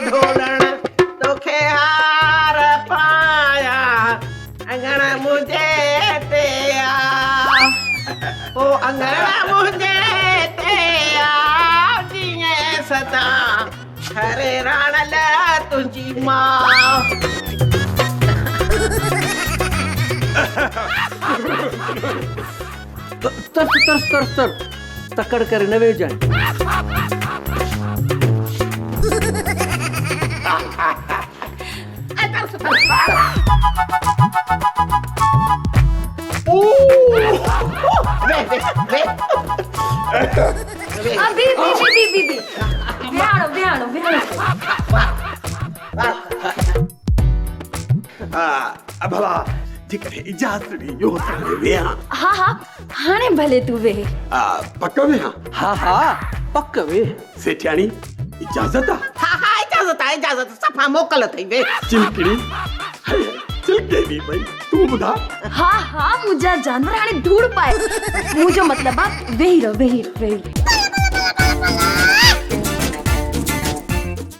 ढोलण तोखे हार पाया अंगण मुझे ते आ ओ अंगण मुझे ते आ जीअं सदा हरे राण ला तुझी मां तर तकड़ करे न वेजाए भला जेकॾहिं इजाज़त ॾिजो त वेहा हाँ हाँ हाणे भले तू वे पक वेहा हा पक वे सेठियाणी इजाज़त आहे हा हा इजाज़त सफ़ा मोकल थई वे चिलकड़ी चिलके दी भाई तू बुधा हाँ हाँ मुझा जानवर हाणे धूड़ पाए मुझो मतलब आ वेही रहो